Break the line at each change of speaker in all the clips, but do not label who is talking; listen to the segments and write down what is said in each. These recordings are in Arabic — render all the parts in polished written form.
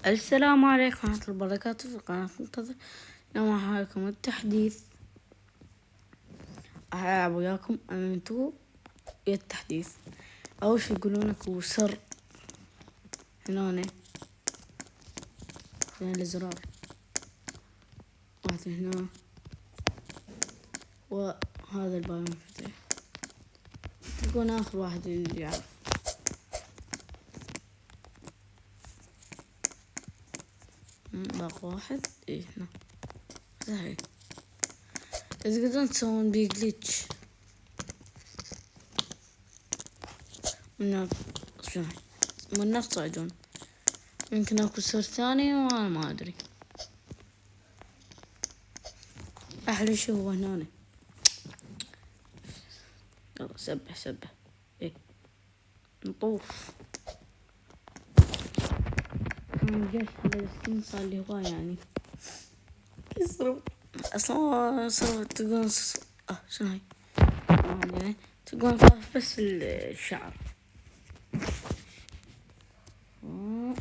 السلام عليكم ورحمة الله وبركاته في قناة منتظر. اليوم معاكم التحديث. ألعب وياكم أمنتو التحديث. أول شي يقولونك وسر هنا فين الزرار واحد هنا، وهذا الباب مفتوح. تلقون آخر واحد اللي يعرف. باقي واحد هنا صحيح. تقدرون تسوون بيه جليتش من نفس تصعدون. يمكن اكو سر ثاني وانا ما ادري. احلى شي هو هنا. يلا سبح ايه نطوف. جيش فلسطين صار لي هواي يعني يصرف اصلا صرف. تقولون شنو هاي يعني تقولون طاف بس الشعر.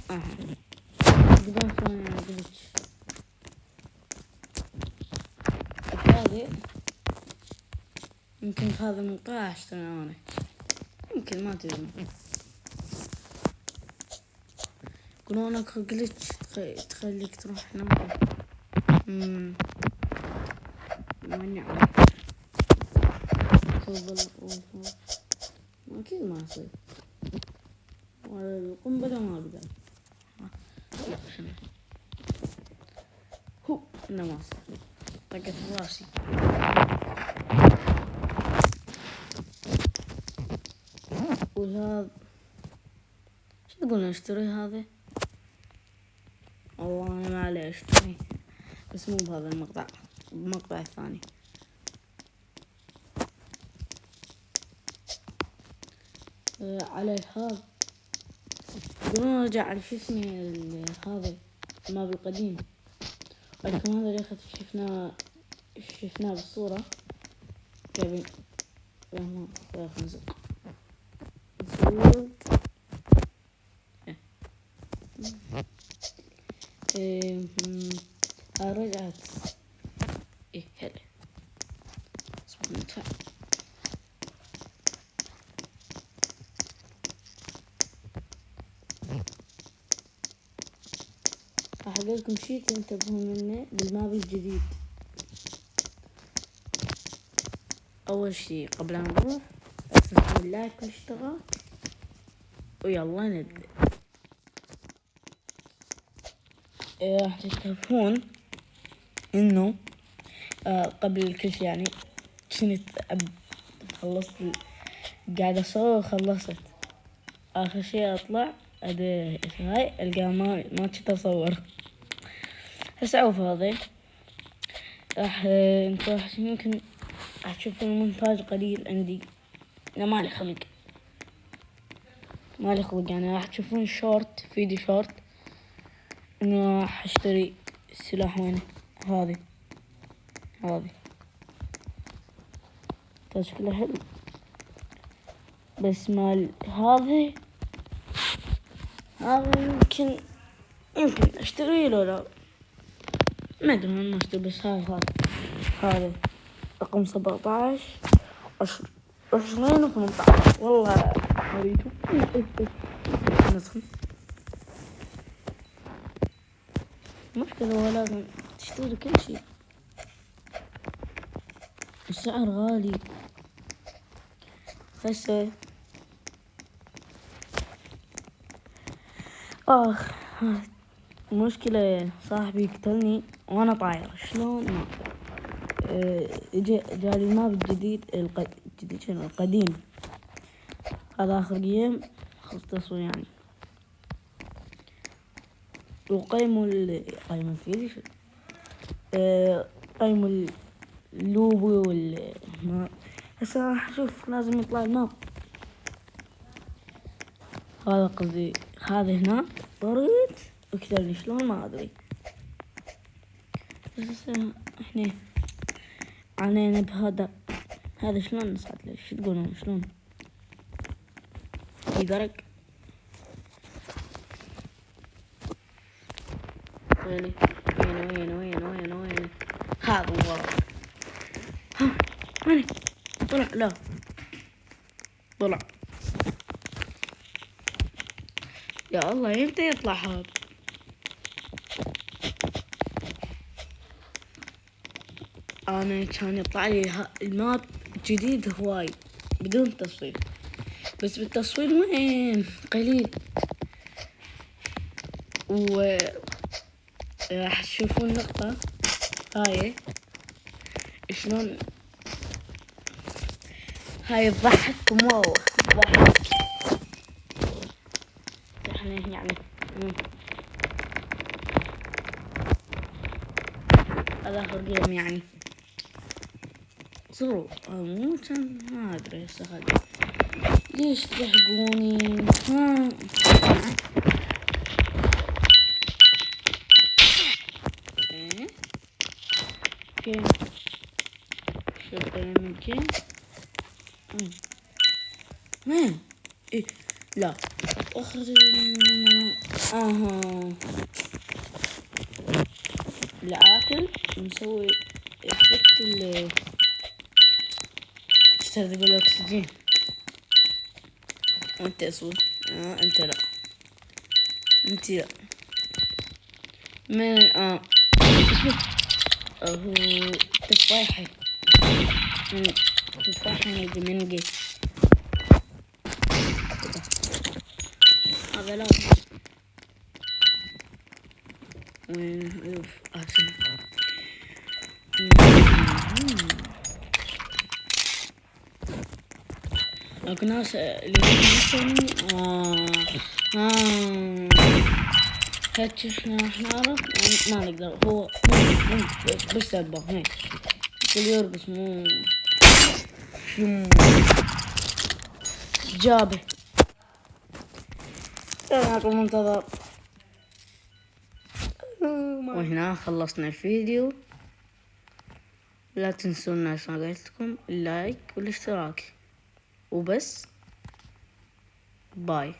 تقدرون تسوون يعني جلتش. هذه يمكن في هذا المقطع اشتري انا، يمكن ما تدرون. يقولون اكو جلتش تخليك تروح هناك. ماني عارف. اكيد ما يصير. والقنبلة ما اقدر. لا شنو هو انه ما صار. طقت في راسي. وهذا شو تقولون اشتري هذا؟ والله انا ما عليه اشتري، بس مو بهذا المقطع، المقطع الثاني. على هذا يقولون رجع على شو اسمه هذا الماب القديم. ولكن هذا اللي شفناه بالصورة قبل خنزق رجعت هلا سبحان الله. راح اقول لكم شيء تنتبهون منه بالماب الجديد. اول شيء قبل ان نروح نسوي لايك واشتراك ويلا نبدأ. راح تنتبهون انه قبل كل شيء يعني كنت خلصت قاعدة اصور وخلصت. اخر شيء اطلع هاي القى ما كنت اصور. هسه عوف هذا راح يمكن راح تشوفون المونتاج قليل عندي. انا مالي خلق يعني. راح تشوفون شورت فيديو شورت انه راح اشتري السلاح. وينه هذه شكله حلو، بس مال هذا يمكن اشتري له. لا ما ادري ما اشتري، بس هذا رقم 17 20 و18 والله مريتو. مشكلة هو لازم تشتري كل شيء. السعر غالي هسه. مشكلة صاحبي يقتلني وانا طاير. شلون ما جالي الماب الجديد القديم. هذا اخر جيم خلصته يعني. وقيموا قيموا اللوبو هسه راح اشوف لازم يطلع الماب. هذا قصدي هذا هنا طريت وكتبني شلون ما ادري. بس احنا عنينا بهذا شلون نصعد له؟ شو تقولون شلون في درك؟ ويني هذا ورا. ها ويني؟ طلع. لا طلع. يا الله يمتى يطلع هذا؟ انا كان يطلع لي الماب جديد هواي بدون تصوير، بس بالتصوير وين قليل. و راح تشوفون النقطة هاي شلون هاي تضحك مرة ضحك. احنا يعني هذا اخر جيم يعني صرو مو كان ما ادري هسه هذا ليش تحقوني. ها كيف شوف يمكن إيه؟ لا اخرج. الآكل نسوي افكت اللي تستهدف الاكسجين. وانت اسود. انت لا. انت لا. من هو تفاحي. تفاحي من جي هذا لا. وين يوف احسن. لكن ناس اللي يمكن هاتش احنا نعرف ما نقدر. هو بس سبه هيك كل يرقص مو جابه. معكم منتظر. وهنا خلصنا الفيديو. لا تنسون ناس ما قلتلكم اللايك والاشتراك وبس. باي.